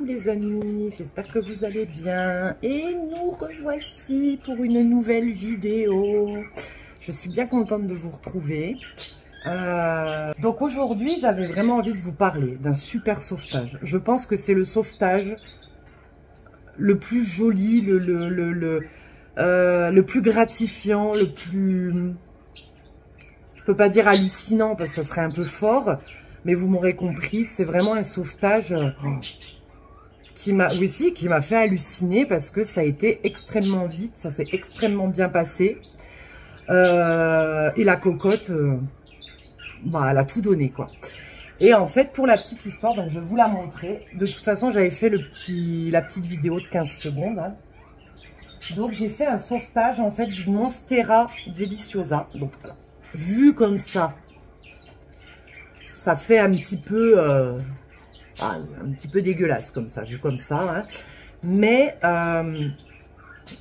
les amis, j'espère que vous allez bien et nous revoici pour une nouvelle vidéo. Je suis bien contente de vous retrouver. Donc aujourd'hui j'avais vraiment envie de vous parler d'un super sauvetage. Je pense que c'est le sauvetage le plus joli, le plus gratifiant, le plus... Je peux pas dire hallucinant parce que ça serait un peu fort, mais vous m'aurez compris, c'est vraiment un sauvetage qui m'a fait halluciner parce que ça a été extrêmement vite, ça s'est extrêmement bien passé. Et la cocotte, bah, elle a tout donné, quoi. Et en fait, pour la petite histoire, donc je vais vous la montrer. De toute façon, j'avais fait la petite vidéo de 15 secondes. Hein. Donc, j'ai fait un sauvetage, en fait, du Monstera Deliciosa. Donc, voilà. Vu comme ça fait un petit peu dégueulasse, comme ça, vu comme ça. Hein. Mais,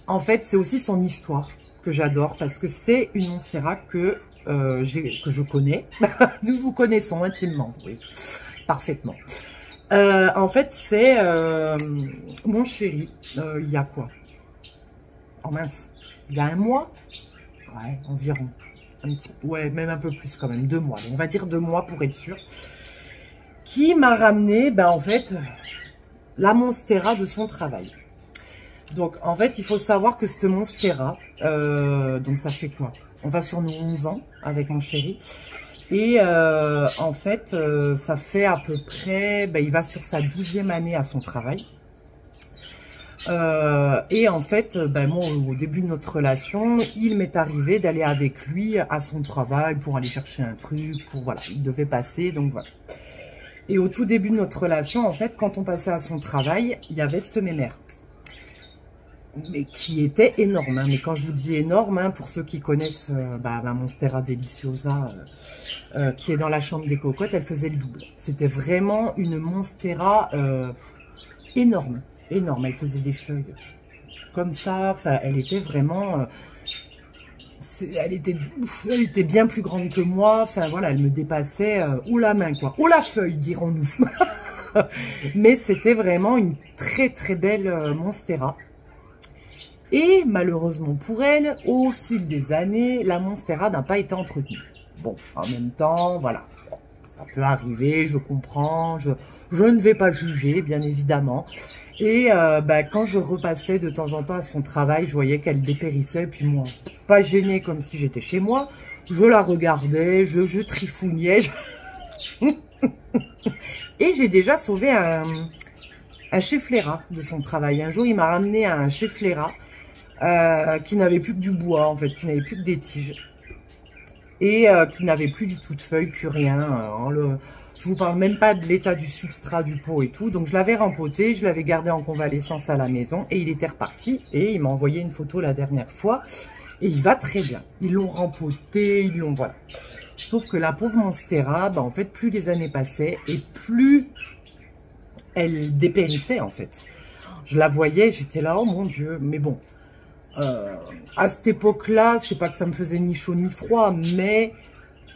en fait, c'est aussi son histoire que j'adore, parce que c'est une Monstera que je connais. Nous vous connaissons intimement, oui, parfaitement. En fait, c'est mon chéri, il y a quoi? Oh mince, il y a un mois? Ouais, environ. Ouais, même un peu plus quand même, 2 mois. On va dire 2 mois pour être sûr. Qui m'a ramené, ben en fait, la Monstera de son travail. Donc, en fait, il faut savoir que cette Monstera, donc ça fait quoi? On va sur nos 11 ans avec mon chéri. Et en fait, ça fait à peu près, ben, il va sur sa 12e année à son travail. Et en fait, ben, moi, au début de notre relation, il m'est arrivé d'aller avec lui à son travail pour aller chercher un truc, pour voilà, il devait passer, donc voilà. Et au tout début de notre relation, en fait, quand on passait à son travail, il y avait cette mémère. Mais qui était énorme, hein. Mais quand je vous dis énorme, hein, pour ceux qui connaissent ma Monstera Deliciosa, qui est dans la chambre des cocottes, elle faisait le double. C'était vraiment une Monstera énorme, énorme. Elle faisait des feuilles comme ça. Enfin, elle était vraiment, elle était bien plus grande que moi. Enfin voilà, elle me dépassait haut la main, quoi, haut la feuille, dirons-nous. Mais c'était vraiment une très très belle Monstera. Et malheureusement pour elle, au fil des années, la Monstera n'a pas été entretenue. Bon, en même temps, voilà, bon, ça peut arriver, je comprends, je ne vais pas juger, bien évidemment. Et quand je repassais de temps en temps à son travail, je voyais qu'elle dépérissait, puis moi, pas gênée comme si j'étais chez moi, je la regardais, je trifougnais. Et j'ai déjà sauvé un Schefflera de son travail. Un jour, il m'a ramené un Schefflera. Qui n'avait plus que du bois, en fait, qui n'avait plus que des tiges et qui n'avait plus du tout de feuilles, plus rien. Je vous parle même pas de l'état du substrat du pot et tout. Donc je l'avais rempoté, je l'avais gardé en convalescence à la maison et il était reparti. Et il m'a envoyé une photo la dernière fois et il va très bien. Ils l'ont rempoté, ils l'ont, voilà. Sauf que la pauvre Monstera, en fait, plus les années passaient et plus elle dépérissait, en fait. Je la voyais, j'étais là, oh mon Dieu, mais bon. À cette époque-là, c'est pas que ça me faisait ni chaud ni froid, mais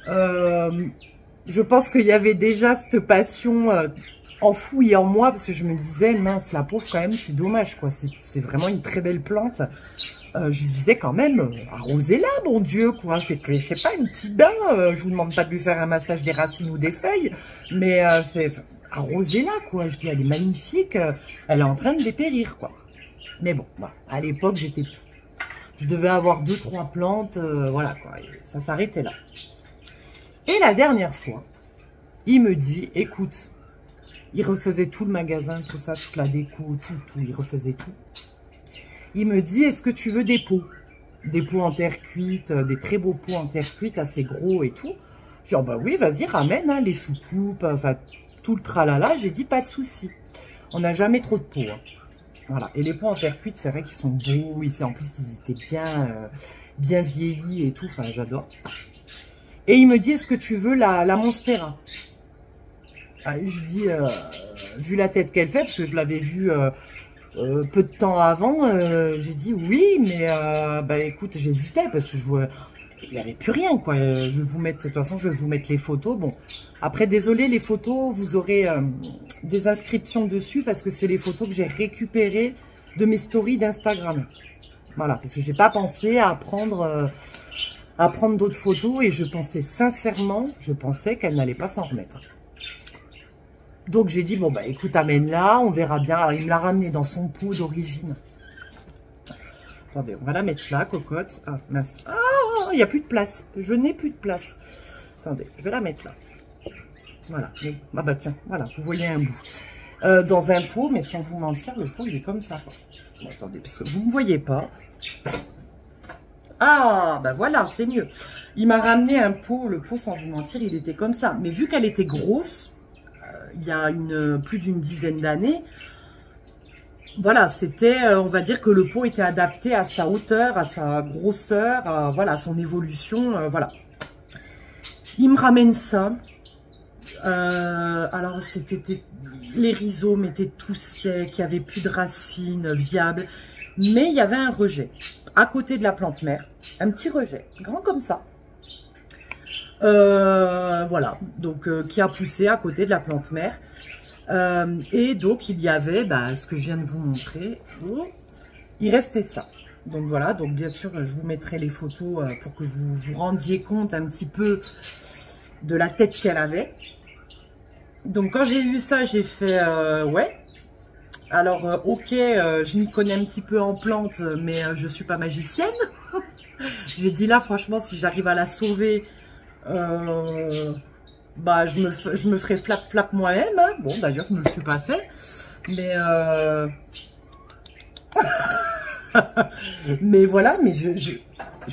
je pense qu'il y avait déjà cette passion enfouie en moi, parce que je me disais, mince, la pauvre quand même, c'est dommage, quoi. C'est vraiment une très belle plante. Je lui disais quand même, arrosez-la, bon Dieu, quoi. Je sais pas, un petit bain. Je vous demande pas de lui faire un massage des racines ou des feuilles, mais arrosez-la, quoi. Je dis, elle est magnifique, elle est en train de dépérir, quoi. Mais bon, voilà. À l'époque, je devais avoir 2-3 plantes, voilà, quoi. Et ça s'arrêtait là. Et la dernière fois, il me dit, écoute, il refaisait tout le magasin, tout ça, toute la déco, tout, il refaisait tout. Il me dit, est-ce que tu veux des pots? Des pots en terre cuite, des très beaux pots en terre cuite, assez gros et tout. Genre, bah oui, vas-y, ramène, hein, les soucoupes, enfin, tout le tralala. J'ai dit, pas de souci. On n'a jamais trop de pots, hein. Voilà, et les pots en terre cuite, c'est vrai qu'ils sont beaux, en plus ils étaient bien vieillis et tout, enfin j'adore. Et il me dit, est-ce que tu veux la Monstera? Je dis, vu la tête qu'elle fait, parce que je l'avais vue peu de temps avant, j'ai dit oui, mais écoute, j'hésitais, parce que il n'y avait plus rien, quoi. Je vais vous mettre, de toute façon, je vais vous mettre les photos. Bon, après, désolé, les photos, vous aurez des inscriptions dessus parce que c'est les photos que j'ai récupérées de mes stories d'Instagram. Voilà, parce que j'ai pas pensé à prendre d'autres photos et je pensais sincèrement, qu'elle n'allait pas s'en remettre. Donc j'ai dit, bon bah écoute, amène-la, on verra bien. Alors, il me l'a ramené dans son pot d'origine. Attendez, on va la mettre là, cocotte. Ah, mince. Ah, il n'y a plus de place. Je n'ai plus de place. Attendez, je vais la mettre là. Voilà. Ah bah tiens, voilà, vous voyez un bout. Dans un pot, mais sans vous mentir, le pot, il est comme ça. Bon, attendez, parce que vous ne me voyez pas. Ah, bah voilà, c'est mieux. Il m'a ramené un pot, le pot, sans vous mentir, il était comme ça. Mais vu qu'elle était grosse, il y a plus d'une dizaine d'années, voilà, c'était, on va dire que le pot était adapté à sa hauteur, à sa grosseur, voilà, à son évolution, voilà. Il me ramène ça. Alors, les rhizomes étaient tout secs, il n'y avait plus de racines viables, mais il y avait un rejet à côté de la plante mère, un petit rejet, grand comme ça. Voilà, donc qui a poussé à côté de la plante mère. Et donc il y avait ce que je viens de vous montrer, il restait ça. Donc voilà, donc bien sûr je vous mettrai les photos pour que vous vous rendiez compte un petit peu de la tête qu'elle avait. Donc quand j'ai vu ça, j'ai fait ouais. Alors ok, je m'y connais un petit peu en plantes, mais je suis pas magicienne. J'ai dit là franchement, si j'arrive à la sauver, bah je me ferai flap moi-même, hein. Bon d'ailleurs je ne le suis pas fait, mais mais voilà, mais je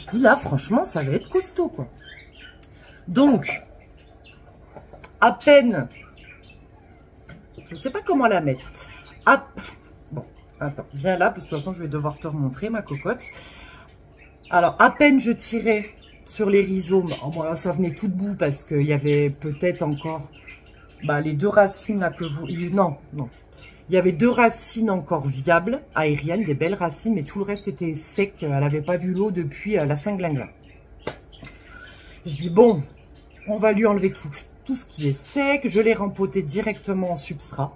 dis là franchement ça va être costaud quoi. Donc à peine, je sais pas comment la mettre. Bon attends, viens là parce que de toute façon je vais devoir te remontrer ma cocotte. Alors à peine je tirais sur les rhizomes, oh, bon, là, ça venait tout debout parce qu'il y avait peut-être encore les deux racines là que vous... Non, il y avait deux racines encore viables, aériennes, des belles racines, mais tout le reste était sec. Elle n'avait pas vu l'eau depuis la Saint-Glingla. Je dis bon, on va lui enlever tout ce qui est sec. Je l'ai rempoté directement en substrat.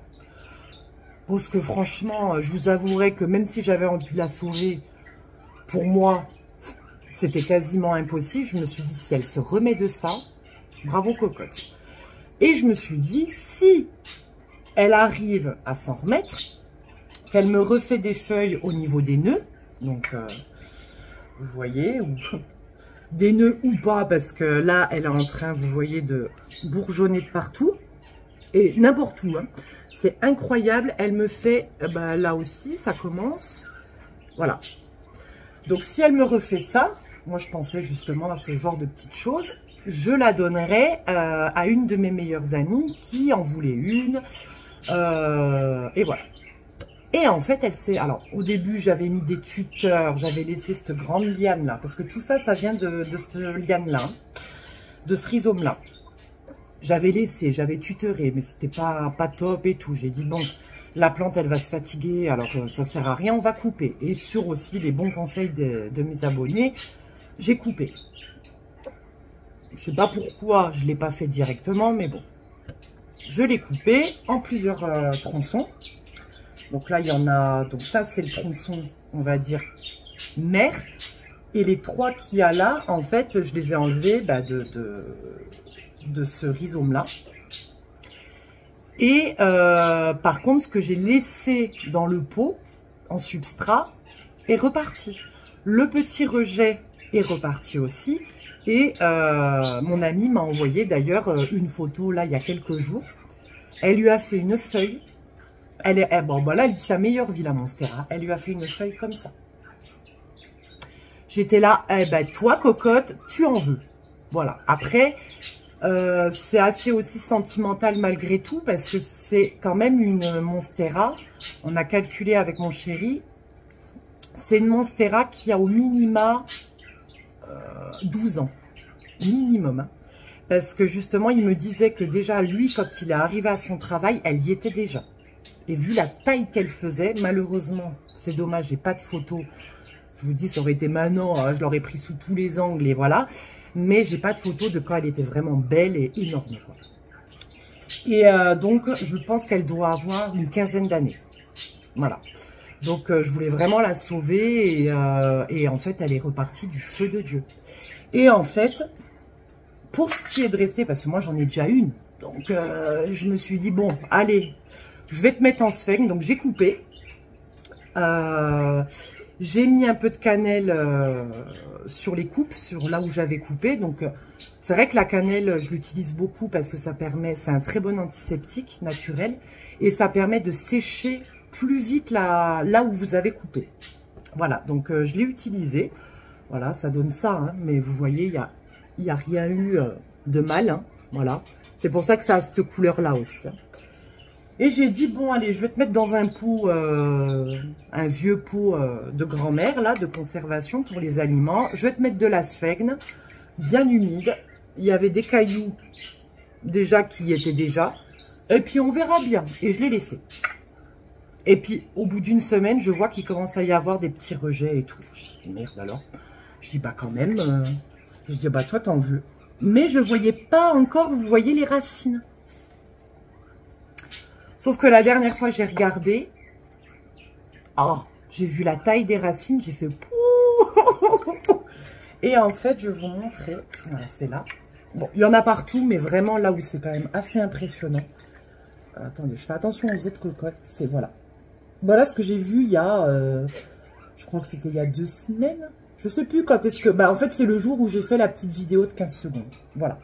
Parce que franchement, je vous avouerai que même si j'avais envie de la sauver, pour moi... c'était quasiment impossible. Je me suis dit, si elle se remet de ça, bravo cocotte. Et je me suis dit, si elle arrive à s'en remettre, qu'elle me refait des feuilles au niveau des nœuds, donc vous voyez, des nœuds ou pas, parce que là, elle est en train, vous voyez, de bourgeonner de partout, et n'importe où, hein. C'est incroyable, elle me fait, là aussi, ça commence, voilà. Donc, si elle me refait ça, moi, je pensais justement à ce genre de petites choses. Je la donnerais à une de mes meilleures amies qui en voulait une. Et voilà. Et en fait, elle s'est... Alors, au début, j'avais mis des tuteurs. J'avais laissé cette grande liane-là. Parce que tout ça, ça vient de cette liane-là. De ce rhizome-là. J'avais laissé, j'avais tutoré. Mais c'était pas top et tout. J'ai dit, bon... la plante, elle va se fatiguer, alors ça sert à rien, on va couper. Et sur aussi les bons conseils de mes abonnés, j'ai coupé. Je sais pas pourquoi je ne l'ai pas fait directement, mais bon. Je l'ai coupé en plusieurs tronçons. Donc là, il y en a... Donc ça, c'est le tronçon, on va dire, mère. Et les trois qu'il y a là, en fait, je les ai enlevés de ce rhizome-là. Et par contre, ce que j'ai laissé dans le pot, en substrat, est reparti. Le petit rejet est reparti aussi. Et mon amie m'a envoyé d'ailleurs une photo, là, il y a quelques jours. Elle lui a fait une feuille. Bon, là, elle vit sa meilleure vie, la Monstera. Elle lui a fait une feuille comme ça. J'étais là, toi, cocotte, tu en veux. Voilà. Après... c'est assez aussi sentimental malgré tout parce que c'est quand même une Monstera. On a calculé avec mon chéri. C'est une Monstera qui a au minima 12 ans. Minimum. Hein. Parce que justement, il me disait que déjà, lui, quand il est arrivé à son travail, elle y était déjà. Et vu la taille qu'elle faisait, malheureusement, c'est dommage, j'ai pas de photo. Je vous dis, ça aurait été maintenant, je l'aurais pris sous tous les angles et voilà. Mais j'ai pas de photo de quand elle était vraiment belle et énorme. Quoi. Et donc, je pense qu'elle doit avoir une quinzaine d'années. Voilà. Donc, je voulais vraiment la sauver et en fait, elle est repartie du feu de Dieu. Et en fait, pour ce qui est de rester, parce que moi, j'en ai déjà une. Donc, je me suis dit, bon, allez, je vais te mettre en sphène. Donc, j'ai coupé. J'ai mis un peu de cannelle sur les coupes, sur là où j'avais coupé. Donc, c'est vrai que la cannelle, je l'utilise beaucoup parce que ça permet, c'est un très bon antiseptique naturel. Et ça permet de sécher plus vite là où vous avez coupé. Voilà, donc je l'ai utilisé. Voilà, ça donne ça. Hein, mais vous voyez, il n'y a rien eu de mal. Hein, voilà, c'est pour ça que ça a cette couleur-là aussi. Hein. Et j'ai dit, bon, allez, je vais te mettre dans un pot, un vieux pot de grand-mère, là, de conservation pour les aliments. Je vais te mettre de la sphègne, bien humide. Il y avait des cailloux déjà qui y étaient déjà. Et puis, on verra bien. Et je l'ai laissé. Et puis, au bout d'une semaine, je vois qu'il commence à y avoir des petits rejets et tout. Je dis, merde alors. Je dis, bah quand même. Je dis, bah toi, t'en veux. Mais je voyais pas encore, vous voyez les racines. Sauf que la dernière fois, j'ai regardé. Oh, j'ai vu la taille des racines. J'ai fait pouh. Et en fait, je vais vous montrer. Voilà, c'est là. Bon, il y en a partout, mais vraiment là où c'est quand même assez impressionnant. Attendez, je fais attention aux autres cocottes. C'est voilà. Voilà ce que j'ai vu il y a... je crois que c'était il y a 2 semaines. Je sais plus quand est-ce que... Bah, en fait, c'est le jour où j'ai fait la petite vidéo de 15 secondes. Voilà.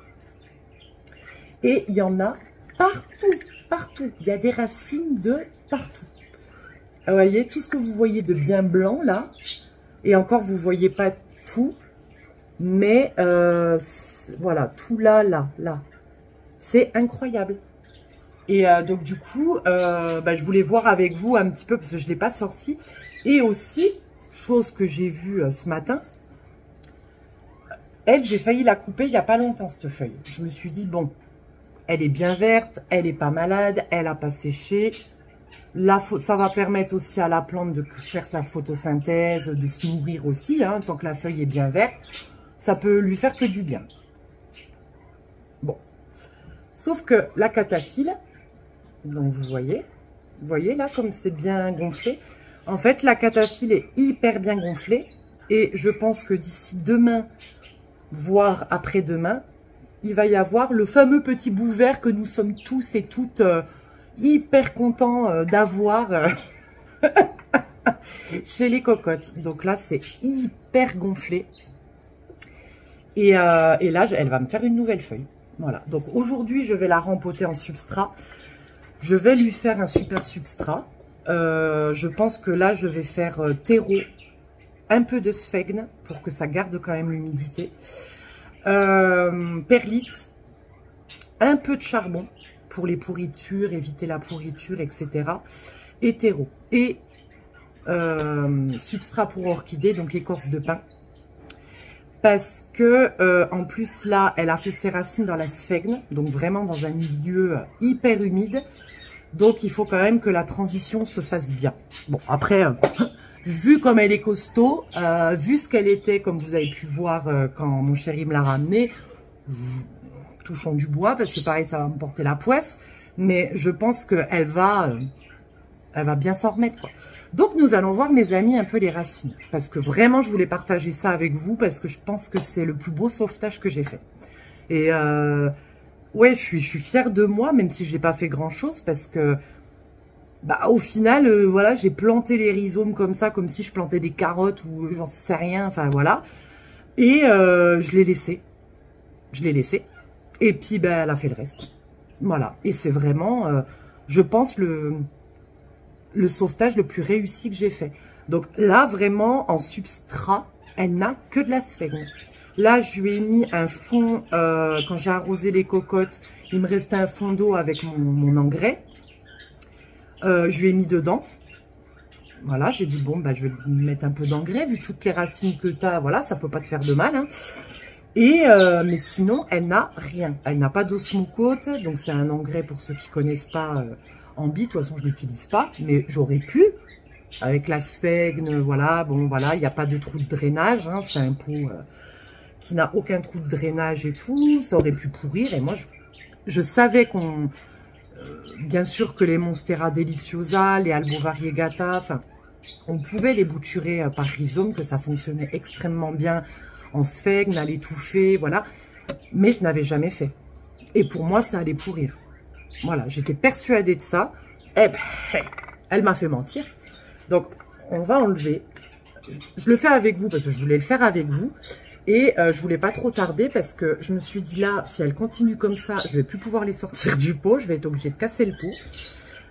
Et il y en a partout. Partout, il y a des racines de partout. Vous voyez, tout ce que vous voyez de bien blanc là, et encore vous voyez pas tout, mais voilà, tout là, c'est incroyable. Et donc du coup, je voulais voir avec vous un petit peu, parce que je ne l'ai pas sorti, et aussi, chose que j'ai vue ce matin, elle, j'ai failli la couper il n'y a pas longtemps cette feuille. Je me suis dit, bon, elle est bien verte, elle n'est pas malade, elle n'a pas séché. Ça va permettre aussi à la plante de faire sa photosynthèse, de se nourrir aussi. Hein, tant que la feuille est bien verte, ça peut lui faire que du bien. Bon. Sauf que la cataphylle, donc vous voyez là comme c'est bien gonflé. En fait, la cataphylle est hyper bien gonflée. Et je pense que d'ici demain, voire après-demain, il va y avoir le fameux petit bout vert que nous sommes tous et toutes hyper contents d'avoir chez les cocottes. Donc là, c'est hyper gonflé. Et là, elle va me faire une nouvelle feuille. Voilà. Donc aujourd'hui, je vais la rempoter en substrat. Je vais lui faire un super substrat. Je pense que là, je vais faire terreau, un peu de sphègne pour que ça garde quand même l'humidité. Perlite, un peu de charbon pour les pourritures, éviter la pourriture, etc. Et terreau. Et substrat pour orchidée, donc écorce de pin. Parce que en plus là, elle a fait ses racines dans la sphègne, donc vraiment dans un milieu hyper humide. Donc il faut quand même que la transition se fasse bien. Bon, après... vu comme elle est costaud, vu ce qu'elle était, comme vous avez pu voir quand mon chéri me l'a ramenée, touchons du bois, parce que pareil, ça va me porter la poisse, mais je pense qu'elle va bien s'en remettre, quoi. Donc, nous allons voir, mes amis, un peu les racines, parce que vraiment, je voulais partager ça avec vous, parce que je pense que c'est le plus beau sauvetage que j'ai fait. Et ouais, je suis fière de moi, même si je n'ai pas fait grand-chose, parce que bah, au final, voilà, j'ai planté les rhizomes comme ça, comme si je plantais des carottes ou j'en sais rien, enfin voilà. Et je l'ai laissé. Je l'ai laissé. Et puis, ben, elle a fait le reste. Voilà. Et c'est vraiment, je pense, le sauvetage le plus réussi que j'ai fait. Donc là, vraiment, en substrat, elle n'a que de la sphègne. Là, je lui ai mis un fond, quand j'ai arrosé les cocottes, il me restait un fond d'eau avec mon engrais. Je lui ai mis dedans. Voilà, j'ai dit, bon, bah, je vais mettre un peu d'engrais, vu toutes les racines que tu as, voilà, ça peut pas te faire de mal. Hein. Et, mais sinon, elle n'a rien. Elle n'a pas d'osmocote, donc c'est un engrais pour ceux qui connaissent pas en bi. De toute façon, je l'utilise pas, mais j'aurais pu. Avec la sphègne, voilà, bon, voilà, il n'y a pas de trou de drainage. Hein, c'est un pot qui n'a aucun trou de drainage et tout. Ça aurait pu pourrir. Et moi, je savais qu'on bien sûr que les Monstera deliciosa, les albovariegata, enfin, on pouvait les bouturer par rhizome, que ça fonctionnait extrêmement bien en sphègne, à l'étouffer, voilà. Mais je n'avais jamais fait. Et pour moi, ça allait pourrir. Voilà, j'étais persuadée de ça. Eh ben, elle m'a fait mentir. Donc, on va enlever. Je le fais avec vous parce que je voulais le faire avec vous. Et je voulais pas trop tarder parce que je me suis dit là, si elle continue comme ça, je vais plus pouvoir les sortir du pot. Je vais être obligée de casser le pot.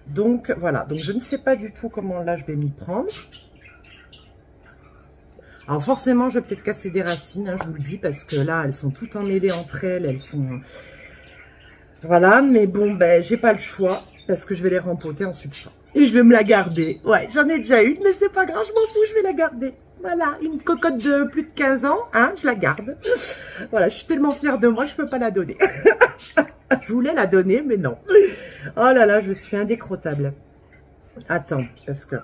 Donc, voilà. Donc, je ne sais pas du tout comment là, je vais m'y prendre. Alors, forcément, je vais peut-être casser des racines, hein, je vous le dis, parce que là, elles sont toutes emmêlées entre elles. Elles sont... Voilà, mais bon, ben, j'ai pas le choix parce que je vais les rempoter en substrat. Et je vais me la garder. Ouais, j'en ai déjà une, mais c'est pas grave, je m'en fous, je vais la garder. Voilà, une cocotte de plus de 15 ans, hein, je la garde. Voilà, je suis tellement fière de moi, je peux pas la donner. Je voulais la donner, mais non. Oh là là, je suis indécrottable. Attends, parce que...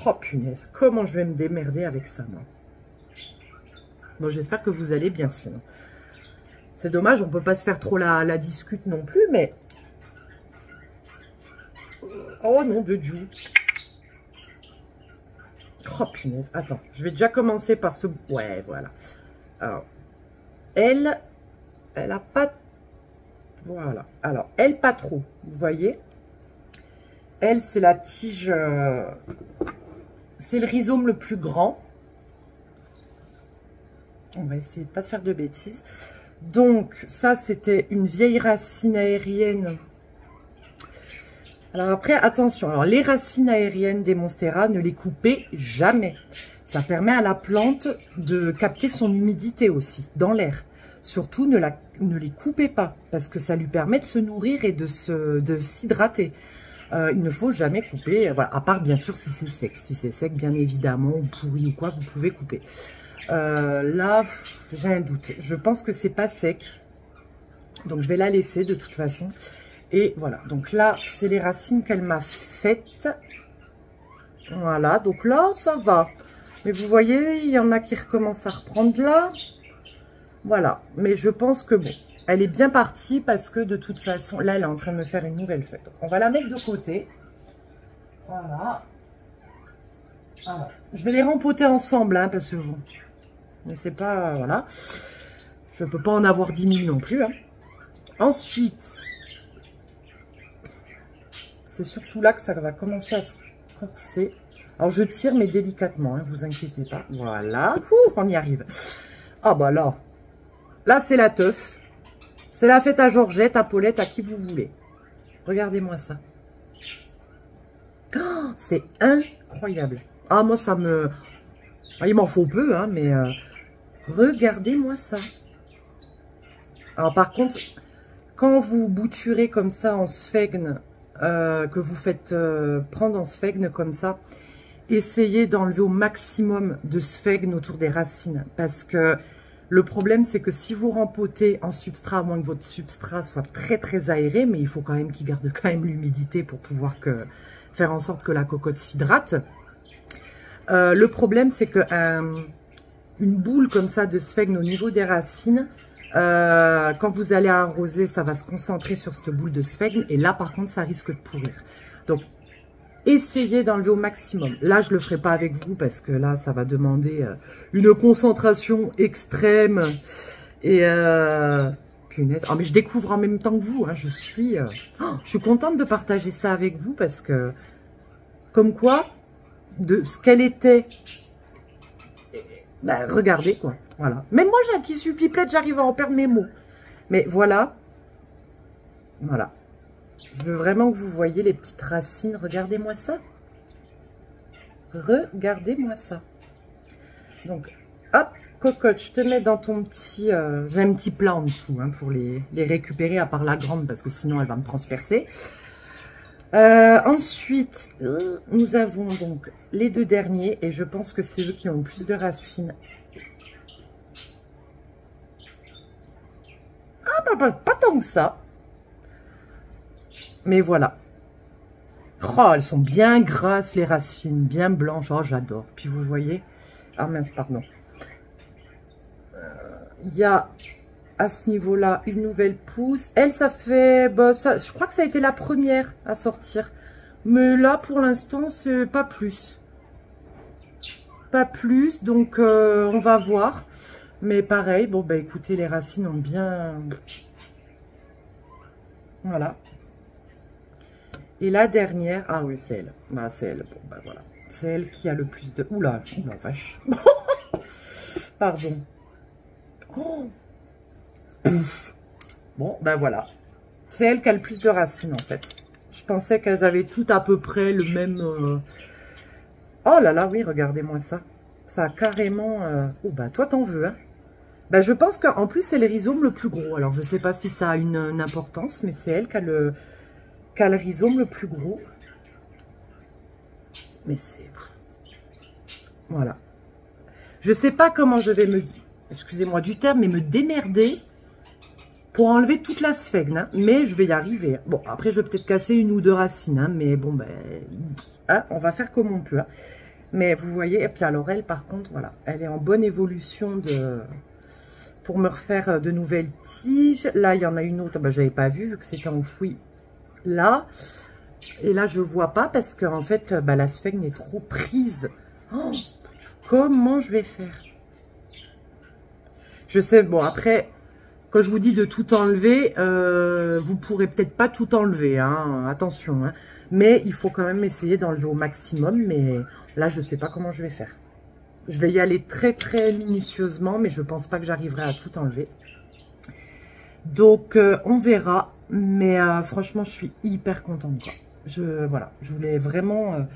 Oh punaise, comment je vais me démerder avec ça, moi. Bon, j'espère que vous allez bien, sinon. C'est dommage, on peut pas se faire trop la discute non plus, mais... Oh non, de Dieu. Oh punaise, attends, je vais déjà commencer par ce... Ouais, voilà. Alors, elle a pas... Voilà, alors, elle pas trop, vous voyez. Elle, c'est la tige... C'est le rhizome le plus grand. On va essayer de pas faire de bêtises. Donc, ça, c'était une vieille racine aérienne. Alors après, attention. Alors, les racines aériennes des Monstera, ne les coupez jamais. Ça permet à la plante de capter son humidité aussi, dans l'air. Surtout, ne les coupez pas, parce que ça lui permet de se nourrir et de s'hydrater. Il ne faut jamais couper, voilà, à part bien sûr si c'est sec. Si c'est sec, bien évidemment, ou pourri ou quoi, vous pouvez couper. Là, j'ai un doute. Je pense que c'est pas sec. Donc, je vais la laisser de toute façon. Et voilà. Donc là, c'est les racines qu'elle m'a faites. Voilà. Donc là, ça va. Mais vous voyez, il y en a qui recommencent à reprendre là. Voilà. Mais je pense que bon, elle est bien partie parce que de toute façon, là, elle est en train de me faire une nouvelle feuille. Donc, on va la mettre de côté. Voilà. Alors, je vais les rempoter ensemble, hein, parce que bon... Mais c'est pas... Voilà. Je peux pas en avoir 10 000 non plus. Hein. Ensuite, c'est surtout là que ça va commencer à se corser. Alors, je tire, mais délicatement. Hein, vous inquiétez pas. Voilà. Ouh, on y arrive. Ah bah là. Là, c'est la teuf. C'est la fête à Georgette, à Paulette, à qui vous voulez. Regardez-moi ça. Oh, c'est incroyable. Ah, moi, ça me... Il m'en faut peu, hein, mais... Regardez-moi ça. Alors par contre, quand vous bouturez comme ça en sphègne, que vous faites prendre en sphègne comme ça, essayez d'enlever au maximum de sphègne autour des racines. Parce que le problème, c'est que si vous rempotez en substrat, à moins que votre substrat soit très très aéré, mais il faut quand même qu'il garde quand même l'humidité pour pouvoir faire en sorte que la cocotte s'hydrate. Le problème, c'est que... une boule comme ça de sphègne au niveau des racines, quand vous allez arroser, ça va se concentrer sur cette boule de sphègne. Et là, par contre, ça risque de pourrir. Donc, essayez d'enlever au maximum. Là, je ne le ferai pas avec vous parce que là, ça va demander une concentration extrême. Et, punaise. Oh, mais je découvre en même temps que vous. Hein, je suis contente de partager ça avec vous parce que, comme quoi, de ce qu'elle était... Ben, regardez, quoi. Voilà. Même moi, qui suis pipelette, j'arrive à en perdre mes mots. Mais voilà. Voilà. Je veux vraiment que vous voyez les petites racines. Regardez-moi ça. Regardez-moi ça. Donc, hop, cocotte, je te mets dans ton petit... j'ai un petit plat en dessous hein, pour les récupérer, à part la grande, parce que sinon, elle va me transpercer. Ensuite, nous avons donc les deux derniers et je pense que c'est eux qui ont le plus de racines. Ah bah, pas tant que ça. Mais voilà. Oh, elles sont bien grasses les racines, bien blanches. Oh, j'adore. Puis vous voyez... Ah mince, pardon. Il y a à ce niveau-là, une nouvelle pousse. Elle, ça fait... Bah, ça, je crois que ça a été la première à sortir. Mais là, pour l'instant, c'est pas plus. Pas plus, donc on va voir. Mais pareil, bon, bah écoutez, les racines ont bien... Voilà. Et la dernière... Ah oui, c'est elle. Bah, c'est elle. Bon, bah voilà. C'est elle qui a le plus de... Oula, oula, vache. Pardon. Oh. Bon, ben voilà. C'est elle qui a le plus de racines, en fait. Je pensais qu'elles avaient toutes à peu près le même... Oh là là, oui, regardez-moi ça. Ça a carrément... Oh, bah toi, t'en veux, hein. Ben, je pense qu'en plus, c'est le rhizome le plus gros. Alors, je sais pas si ça a une importance, mais c'est elle qui a le rhizome le plus gros. Mais c'est... Voilà. Je sais pas comment je vais me... Excusez-moi du terme, mais me démerder pour enlever toute la sphègne, hein, mais je vais y arriver. Bon, après, je vais peut-être casser une ou deux racines, hein, mais bon, ben, hein, on va faire comme on peut. Hein. Mais vous voyez, et puis alors elle, par contre, voilà, elle est en bonne évolution pour me refaire de nouvelles tiges. Là, il y en a une autre, ben, je n'avais pas vu que c'était enfoui là. Et là, je vois pas parce que en fait, ben, la sphègne est trop prise. Oh, comment je vais faire? Je sais, bon, après... Quand je vous dis de tout enlever, vous pourrez peut-être pas tout enlever, hein, attention. Hein, mais il faut quand même essayer d'enlever au maximum. Mais là, je ne sais pas comment je vais faire. Je vais y aller très, très minutieusement, mais je ne pense pas que j'arriverai à tout enlever. Donc, on verra. Mais franchement, je suis hyper contente, quoi. Voilà, je voulais vraiment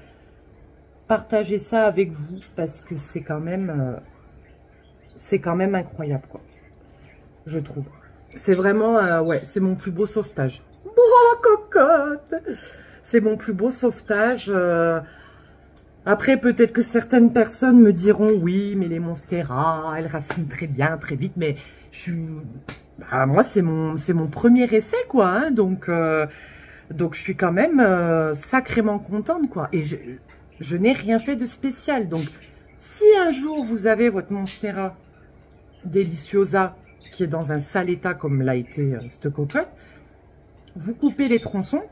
partager ça avec vous parce que c'est quand même incroyable, quoi. Je trouve. C'est vraiment, ouais, c'est mon plus beau sauvetage. Oh, cocotte! C'est mon plus beau sauvetage. Après, peut-être que certaines personnes me diront, oui, mais les Monstera, elles racinent très bien, très vite, mais je suis... Bah, moi, c'est mon premier essai, quoi, hein, donc je suis quand même sacrément contente, quoi. Et je n'ai rien fait de spécial. Donc, si un jour, vous avez votre Monstera Deliciosa, qui est dans un sale état comme l'a été cette cocotte, vous coupez les tronçons,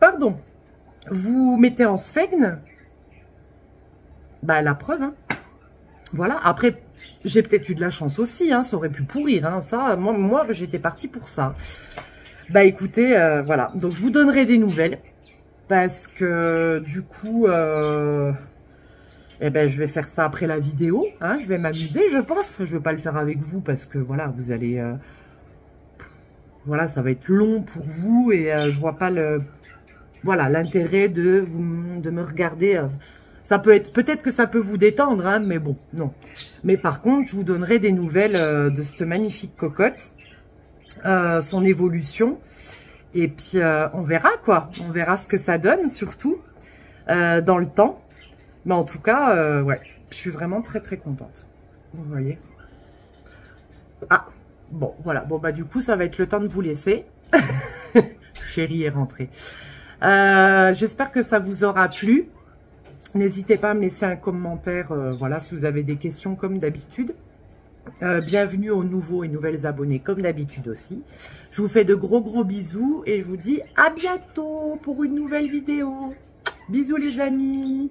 pardon, vous mettez en sphègne, bah la preuve, hein. Voilà, après, j'ai peut-être eu de la chance aussi, hein, ça aurait pu pourrir, hein, ça, moi j'étais partie pour ça. Bah écoutez, voilà, donc je vous donnerai des nouvelles, parce que du coup... Eh ben, je vais faire ça après la vidéo, hein, je vais m'amuser, je pense. Je ne vais pas le faire avec vous parce que, voilà, vous allez... voilà, ça va être long pour vous et je vois pas voilà, l'intérêt de me regarder. Ça peut être... Peut-être que ça peut vous détendre, hein, mais bon, non. Mais par contre, je vous donnerai des nouvelles de cette magnifique cocotte, son évolution. Et puis, on verra, quoi. On verra ce que ça donne, surtout, dans le temps. Mais en tout cas, ouais, je suis vraiment très très contente. Vous voyez. Ah, bon, voilà. Bon, bah du coup, ça va être le temps de vous laisser. Chérie est rentrée. J'espère que ça vous aura plu. N'hésitez pas à me laisser un commentaire, voilà, si vous avez des questions comme d'habitude. Bienvenue aux nouveaux et nouvelles abonnés comme d'habitude aussi. Je vous fais de gros bisous et je vous dis à bientôt pour une nouvelle vidéo. Bisous les amis.